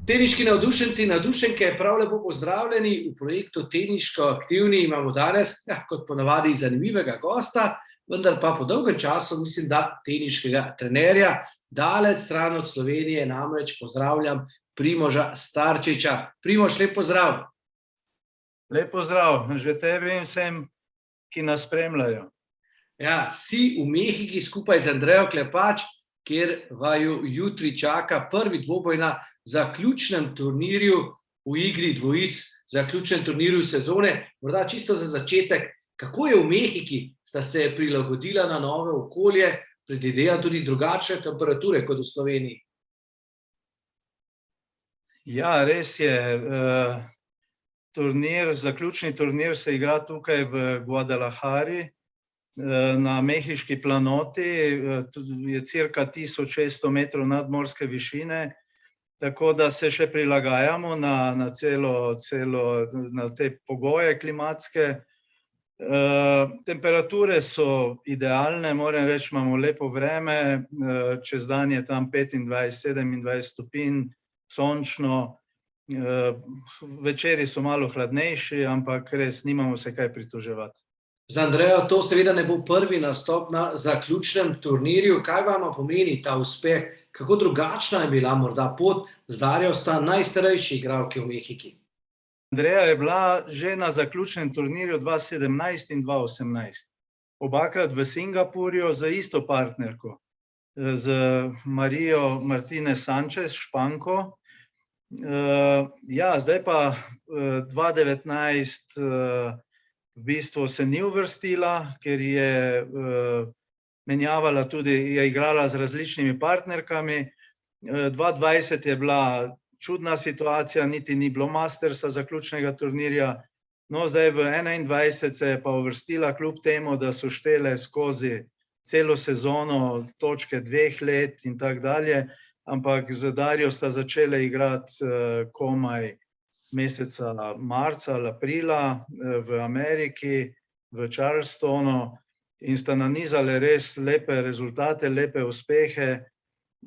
Teniški navdušenci in navdušenke, prav lepo pozdravljeni v projektu Teniško aktivni. Imamo danes, kot ponavadi, zanimivega gosta, vendar pa po dolgem času, mislim, da teniškega trenerja. Daleč stran od Slovenije namreč pozdravljam Primoža Starčiča. Primož, lep pozdrav. Lep pozdrav, že tebi in vsem, ki nas spremljajo. Ja, si v Mehiki skupaj z Andrejo Klepač, kjer vaju jutri čaka prvi dvoboj na zaključnem turnirju v igri dvojic, zaključnem turnirju sezone. Morda čisto za začetek, kako je v Mehiki, sta se prilagodila na nove okolje, predvidevam tudi drugačne temperature kot v Sloveniji? Ja, res je. Zaključni turnir se igra tukaj v Guadalajari, na mehiški planoti, je cirka 1600 metrov nadmorske višine, tako da se še prilagajamo na na te pogoje klimatske. Temperature so idealne, moram reči, imamo lepo vreme, čez dan je tam 25-27 stopinj, sončno, večeri so malo hladnejši, ampak res nimamo se kaj pritoževati. Za Andrejo to seveda ne bo prvi nastop na zaključnem turnirju. Kaj vama pomeni ta uspeh? Kako drugačna je bila morda pot? Z Darjo sta najstarejši igralki v Mehiki. Andreja je bila že na zaključnem turnirju 2017 in 2018. Obakrat v Singapurju z isto partnerko, z Marijo Martinez Sanchez, Španko. Ja, zdaj pa 2019 v bistvu se ni uvrstila, ker je menjavala tudi, je igrala z različnimi partnerkami. 2020 je bila čudna situacija, niti ni bilo Mastersa zaključnega turnirja. No, zdaj v 2021 se je pa uvrstila kljub temu, da so štele skozi celo sezono točke 2 let in tako dalje, ampak z Darjo sta začele igrati komaj meseca marca ali aprila v Ameriki, v Charlestonu, in sta nanizale res lepe rezultate, lepe uspehe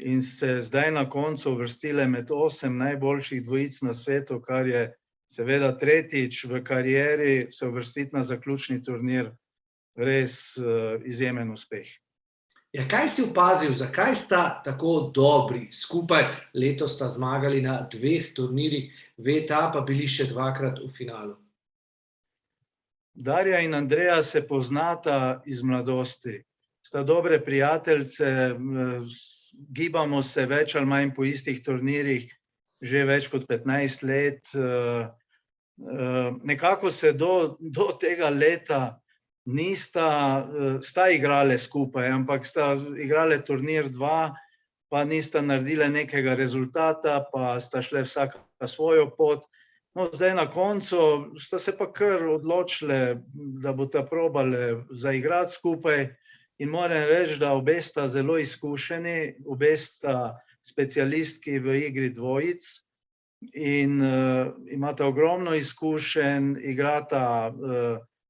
in se zdaj na koncu uvrstile med 8 najboljših dvojic na svetu, kar je seveda tretjič v karieri se uvrstiti na zaključni turnir, res izjemen uspeh. Ja, kaj si opazil, zakaj sta tako dobri skupaj? Letos sta zmagali na 2 turnirjih, VTA pa bili še 2-krat v finalu. Darja in Andreja se poznata iz mladosti. Sta dobre prijateljice, gibamo se več ali manj po istih turnirjih že več kot 15 let. Nekako se do tega leta sta igrale skupaj, ampak sta igrale turnir 2, pa nista naredile nekega rezultata, pa sta šle vsaka svojo pot. No, zdaj na koncu sta se pa kar odločile, da bosta probale zaigrati skupaj, in moram reči, da obe sta zelo izkušeni, obe sta specialistki v igri dvojic in imata ogromno izkušenj, igrata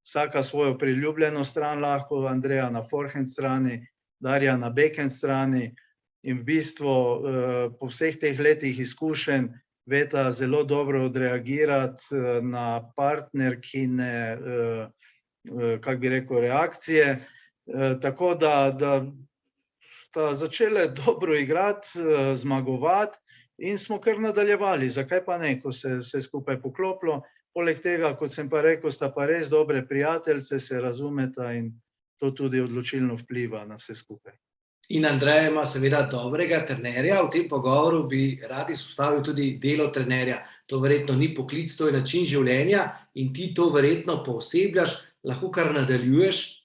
vsaka svojo priljubljeno stran, lahko Andreja na forehand strani, Darja na backhand strani, in v bistvu po vseh teh letih izkušenj veta zelo dobro odreagirati na partnerkine, kako bi rekel, reakcije. Tako da sta začele dobro igrati, zmagovati in smo kar nadaljevali. Zakaj pa ne, ko se je skupaj poklopilo. Poleg tega, kot sem pa rekel, sta pa res dobre prijateljice, se razumeta in to tudi odločilno vpliva na vse skupaj. In Andreja ima seveda dobrega trenerja. V tem pogovoru bi rad izpostavil tudi delo trenerja. To verjetno ni poklic, to je način življenja in ti to verjetno poosebljaš. Lahko kar nadaljuješ?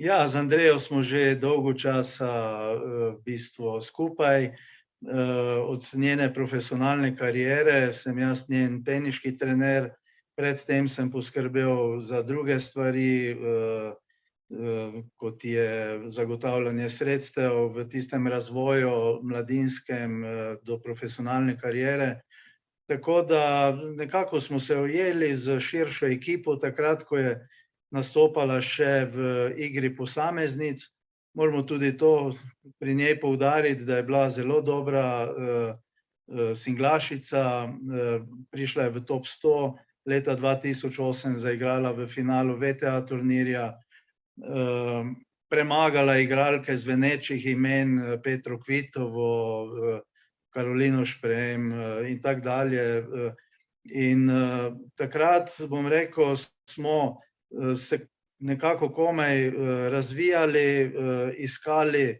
Ja, z Andrejo smo že dolgo časa v bistvu skupaj. Od njene profesionalne kariere sem jaz njen teniški trener, predtem sem poskrbel za druge stvari, kot je zagotavljanje sredstev v tistem razvoju mladinskem do profesionalne kariere. Tako da nekako smo se ujeli z širšo ekipo takrat, ko je nastopala še v igri posameznic. Moramo tudi to pri njej poudariti, da je bila zelo dobra Singlašica, prišla je v top 100, leta 2008 zaigrala v finalu VTA turnirja, premagala igralke zvenečih imen, Petro Kvitovo, Karolino Šprem in tako dalje. In takrat, bom rekel, smo se nekako komaj razvijali, iskali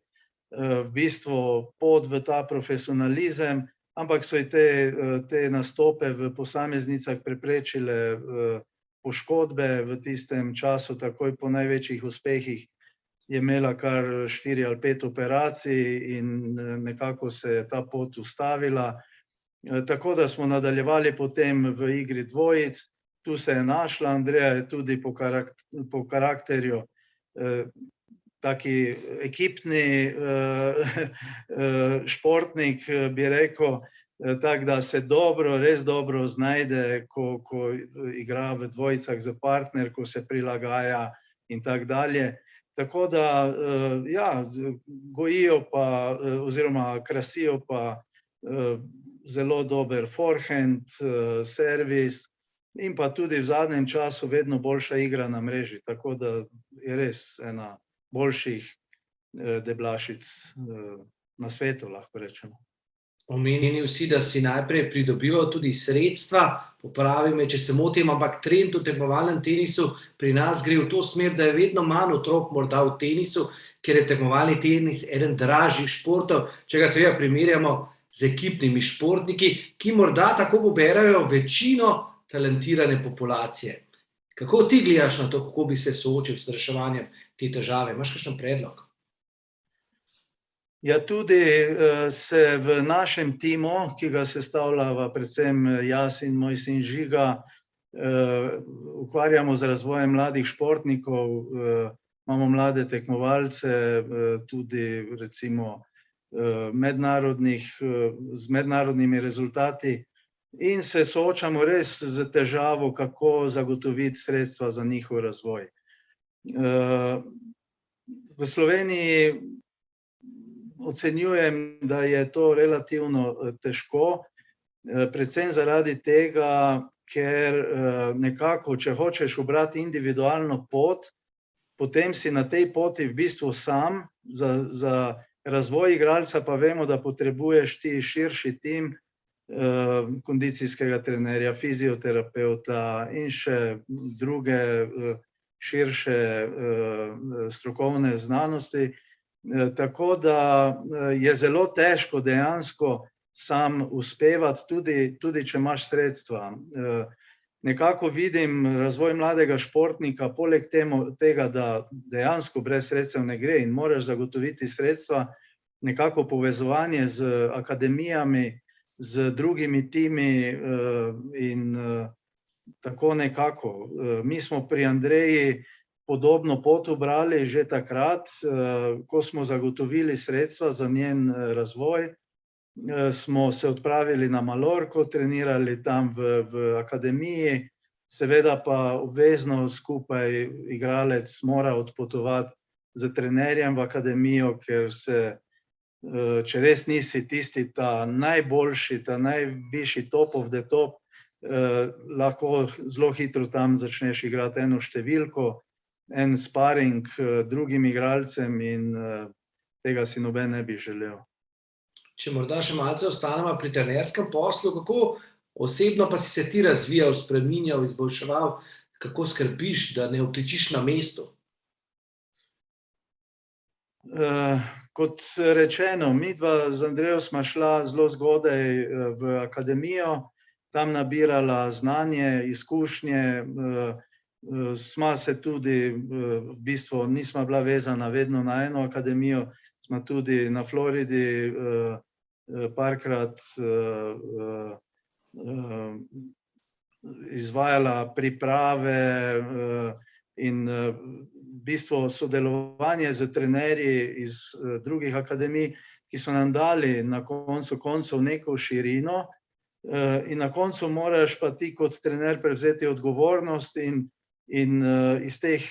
v bistvu pot v ta profesionalizem, ampak so te nastope v posameznicah preprečile poškodbe v tistem času, takoj po največjih uspehih je imela kar 4 ali 5 operacij in nekako se je ta pot ustavila. Tako da smo nadaljevali potem v igri dvojic, tu se je našla, Andreja je tudi po karakterju taki ekipni športnik, bi rekel, tako da se res dobro znajde, ko igra v dvojicah za partnerko, se prilagaja in tako dalje. Tako da, ja, gojijo pa oziroma krasijo pa zelo dober forehand, servis in pa tudi v zadnjem času vedno boljša igra na mreži, tako da je res ena boljših deblašic na svetu, lahko rečemo. Omenjeni vsi, da si najprej pridobival tudi sredstva, popravi me, če se motim, ampak trend v tekmovalnem tenisu pri nas gre v to smer, da je vedno manj otrok morda v tenisu, ker je tekmovalni tenis eden dražjih športov, če ga seveda primerjamo z ekipnimi športniki, ki morda tako poberajo večino talentirane populacije. Kako ti gledaš na to, kako bi se soočil z reševanjem te težave? Imaš kakšen predlog? Ja, tudi se v našem timu, ki ga sestavljava predvsem jaz in moj sin Žiga, ukvarjamo z razvojem mladih športnikov, imamo mlade tekmovalce, tudi recimo z mednarodnimi rezultati in se soočamo res z težavo, kako zagotoviti sredstva za njihov razvoj. V Sloveniji ocenjujem, da je to relativno težko, predvsem zaradi tega, ker nekako, če hočeš ubrati individualno pot, potem si na tej poti v bistvu sam, za razvoj igralca pa vemo, da potrebuješ ti širši tim, kondicijskega trenerja, fizioterapeuta in še druge širše strokovne znanosti. Tako da je zelo težko dejansko sam uspevati, tudi če imaš sredstva. Nekako vidim razvoj mladega športnika, poleg tega, da dejansko brez sredstev ne gre in moraš zagotoviti sredstva, nekako povezovanje z akademijami, z drugimi timi in tako nekako. Mi smo pri Andreji podobno pot ubrali že takrat, ko smo zagotovili sredstva za njen razvoj, smo se odpravili na Malorko, trenirali tam v akademiji, seveda pa obvezno skupaj igralec mora odpotovati z trenerjem v akademijo, ker če res nisi tisti ta najboljši, ta najvišji top of the top, lahko zelo hitro tam začneš igrati eno številko, en sparing drugim igralcem in tega si noben ne bi želel. Če morda še malce ostanemo pri trenerskem poslu, kako osebno pa si se ti razvijal, spreminjal, izboljševal, kako skrbiš, da ne obtičiš na mestu? Kot rečeno, midva z Andrejo sva šla zelo zgodaj v akademijo, tam nabirala znanje, izkušnje, sva se tudi, v bistvu nisva bila vezana vedno na eno akademijo, sva tudi na Floridi parkrat izvajala priprave in v bistvu sodelovanje z trenerji iz drugih akademij, ki so nam dali na koncu koncev neko širino in na koncu moraš pa ti kot trener prevzeti odgovornost in iz teh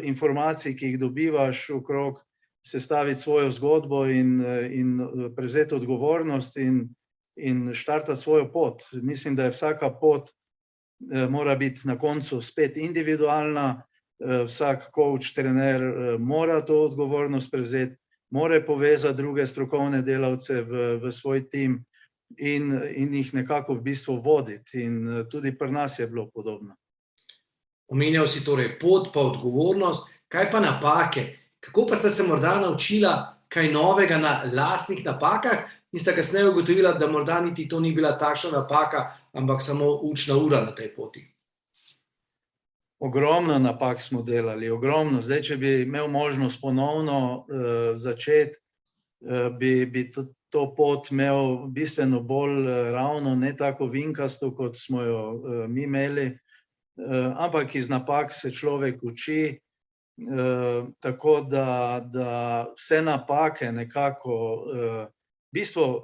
informacij, ki jih dobivaš okrog, sestaviti svojo zgodbo in prevzeti odgovornost in in štartati svojo pot. Mislim, da je vsaka pot mora biti na koncu spet individualna, vsak coach, trener mora to odgovornost prevzeti, mora povezati druge strokovne delavce v svoj tim in jih nekako v bistvu voditi. In tudi pri nas je bilo podobno. Omenjal si torej pot pa odgovornost, kaj pa napake? Kako pa sta se morda naučila kaj novega na lastnih napakah in sta kasneje ugotovila, da morda niti to ni bila takšna napaka, ampak samo učna ura na tej poti? Ogromno napak smo delali, ogromno. Zdaj, če bi imel možnost ponovno začeti, bi to pot imel bistveno bolj ravno, ne tako vinkasto, kot smo jo mi imeli, ampak iz napak se človek uči, tako da vse napake nekako, v bistvu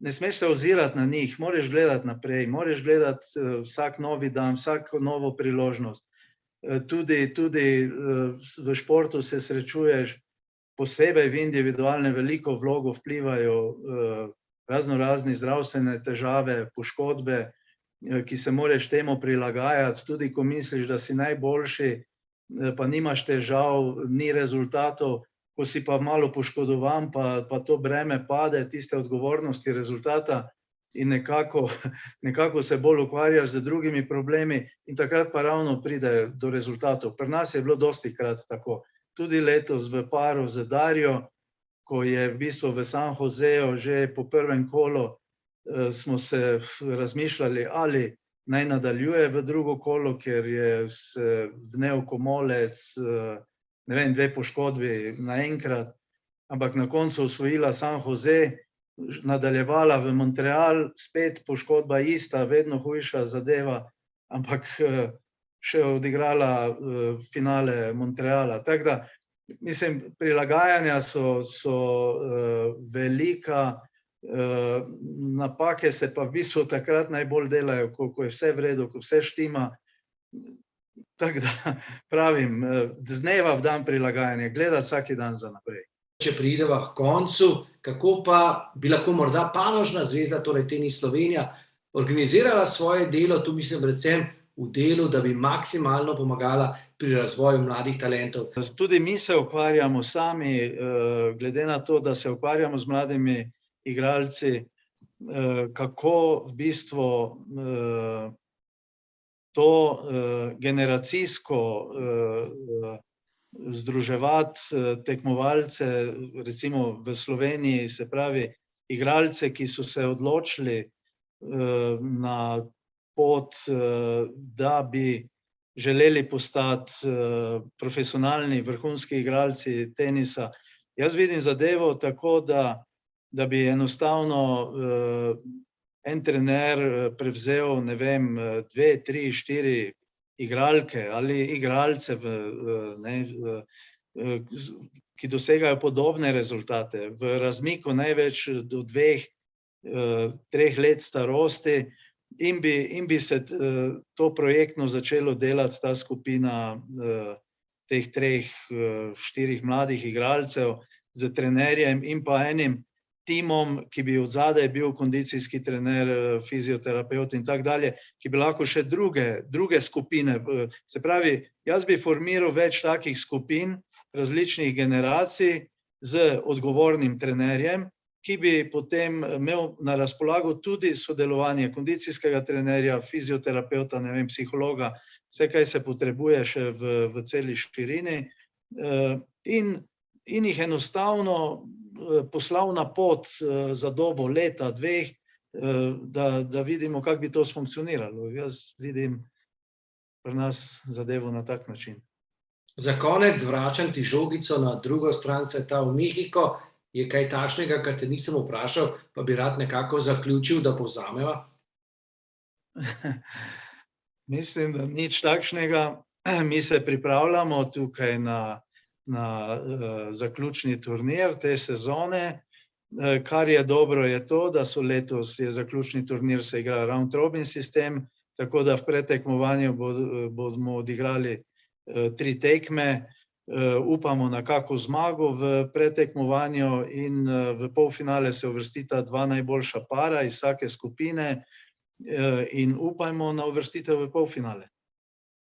ne smeš se ozirati na njih, moraš gledati naprej, moraš gledati vsak novi dan, vsako novo priložnost. Tudi v športu se srečuješ, posebej v individualne veliko vlogo vplivajo razni zdravstvene težave, poškodbe, ki se moraš temu prilagajati, tudi ko misliš, da si najboljši, pa nimaš težav, ni rezultatov, ko si pa malo poškodovan, pa to breme pade, tiste odgovornosti rezultata in nekako se bolj ukvarjaš z drugimi problemi in takrat pa ravno pride do rezultatov. Pri nas je bilo dostikrat tako. Tudi letos v paru z Darjo, ko je v bistvu v San Joseju že po prvem kolu, smo se razmišljali, ali naj nadaljuje v drugo kolo, ker je vnel komolec, ne vem, 2 poškodbi naenkrat, ampak na koncu osvojila San Jose, nadaljevala v Montreal, spet poškodba ista, vedno hujša zadeva, ampak še odigrala finale Montreala. Tako da, mislim, prilagajanja so velika, napake se pa v bistvu takrat najbolj delajo, ko je vse v redu, ko vse štima. Tako da pravim, z dneva v dan prilagajanje, gledati vsak dan za naprej. Če prideva k koncu, kako pa bi lahko morda panožna zveza, torej Tenis Slovenija, organizirala svoje delo, tu mislim predvsem v delu, da bi maksimalno pomagala pri razvoju mladih talentov? Tudi mi se ukvarjamo sami, glede na to, da se ukvarjamo z mladimi igralci, kako v bistvu to generacijsko združevati tekmovalce, recimo v Sloveniji, se pravi igralce, ki so se odločili na pot, da bi želeli postati profesionalni vrhunski igralci tenisa. Jaz vidim zadevo tako, da bi enostavno en trener prevzel, ne vem, 2, 3, 4 igralke ali igralce, ki dosegajo podobne rezultate, v razmiku največ do 2, 3 let starosti in bi se to projektno začelo delati, ta skupina teh 3, 4 mladih igralcev z trenerjem in pa enim timom, ki bi od zadaj bil kondicijski trener, fizioterapevt in tako dalje, ki bi lahko še druge skupine. Se pravi, jaz bi formiral več takih skupin, različnih generacij z odgovornim trenerjem, ki bi potem imel na razpolago tudi sodelovanje kondicijskega trenerja, fizioterapevta, ne vem, psihologa, vse, kaj se potrebuje še v celi širini, in jih enostavno poslal na pot za dobo leta, 2, da vidimo, kako bi to sfunkcioniralo. Jaz vidim pri nas zadevo na tak način. Za konec vračam ti žogico na drugo stran sveta, v Mehiko. Je kaj takšnega, kar te nisem vprašal, pa bi rad nekako zaključil, da povzameva? Mislim, da nič takšnega. Mi se pripravljamo tukaj na zaključni turnir te sezone. Kar je dobro, je to, da so letos zaključni turnir se igra round robin sistem, tako da v predtekmovanju bomo odigrali 3 tekme. upamo na kako zmago v predtekmovanju in v polfinale se uvrstita dva najboljša para iz vsake skupine in upajmo na uvrstitev v polfinale.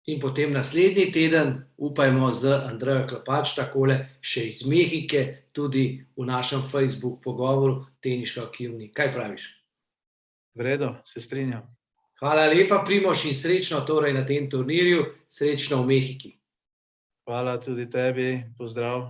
In potem naslednji teden upajmo z Andrejo Klepač takole še iz Mehike, tudi v našem Facebook pogovoru Teniška aktivni. Kaj praviš? V redu, se strinjam. Hvala lepa, Primož, in srečno torej na tem turnirju, srečno v Mehiki. Hvala tudi tebi, pozdrav.